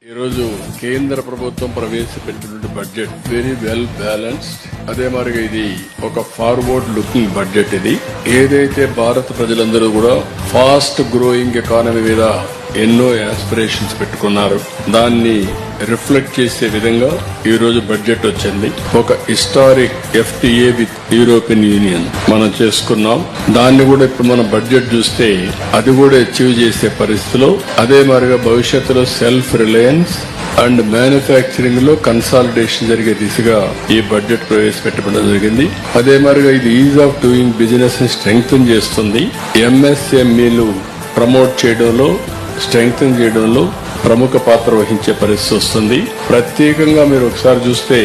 ఈ రోజు కేంద్ర ప్రభుత్వం ప్రవేశపెట్టిన బడ్జెట్ వెరీ వెల్ బ్యాలెన్స్డ్. అదే మరిగా ఇది ఒక ఫార్వర్డ్ లుకింగ్ బడ్జెట్. ఇది ఏదైతే భారత ప్రజలందరూ కూడా ఫాస్ట్ గ్రోయింగ్ ఎకానమీ మీద ఎన్నో ఆస్పిరేషన్స్ పెట్టుకున్నారు, దాన్ని రిఫ్లెక్ట్ చేసే విధంగా ఈ రోజు బడ్జెట్ వచ్చింది. ఒక historic FTA with European union మనం చేసుకున్నాం. దాన్ని కూడా ఇప్పుడు మనం బడ్జెట్ చూస్తే అది కూడా అచీవ్ చేసే పరిస్థితిలో, అదే మరిగా భవిష్యత్తులో సెల్ఫ్ రిలయన్స్ అండ్ మ్యానుఫ్యాక్చరింగ్ లో కన్సాలిడేషన్ జరిగే దిశగా ఈ బడ్జెట్ ప్రవేశపెట్టడం జరిగింది. అదే మరిగా ఇది ఈజ్ ఆఫ్ డూయింగ్ బిజినెస్ ని స్ట్రెంగ్తన్ చేస్తుంది. MSMEలు ప్రమోట్ చేయడంలో, స్ట్రెంగ్తన్ చేయడంలో ప్రముఖ పాత్ర వహించే పరిస్థితి వస్తుంది. ప్రత్యేకంగా మీరు ఒకసారి చూస్తే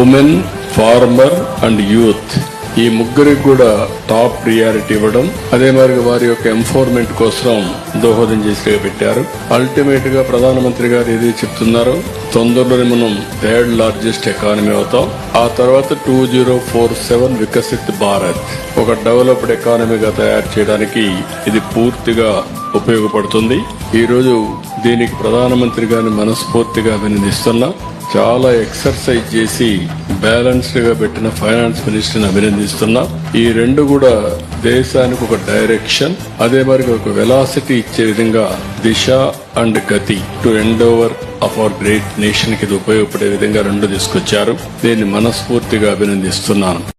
ఉమెన్, ఫార్మర్ అండ్ యూత్ ఈ ముగ్గురికి కూడా టాప్ ప్రియారిటీ ఇవ్వడం, అదే మరి వారి యొక్క ఎంపవర్మెంట్ కోసం దోహదం చేసి పెట్టారు. అల్టిమేట్ గా ప్రధానమంత్రి గారు ఏది చెప్తున్నారో, తొందరలోనే మనం 3rd లార్జెస్ట్ ఎకానమీ అవుతాం. ఆ తర్వాత 2047 వికసిత్ భారత్ ఒక డెవలప్డ్ ఎకానమీగా తయారు చేయడానికి ఇది పూర్తిగా ఉపయోగపడుతుంది. ఈ రోజు దీనికి ప్రధానమంత్రి గారిని మనస్ఫూర్తిగా అభినందిస్తున్నా. చాలా ఎక్సర్సైజ్ చేసి బ్యాలెన్స్డ్ గా పెట్టిన ఫైనాన్స్ మినిస్టర్ని అభినందిస్తున్నా. ఈ రెండు కూడా దేశానికి ఒక డైరెక్షన్, అదే మరి ఒక వెలాసిటీ ఇచ్చే విధంగా దిశ అండ్ గతి to end over of our great nation కి ఇది ఉపయోగపడే విధంగా రెండు తీసుకొచ్చారు. దీన్ని మనస్ఫూర్తిగా అభినందిస్తున్నాను.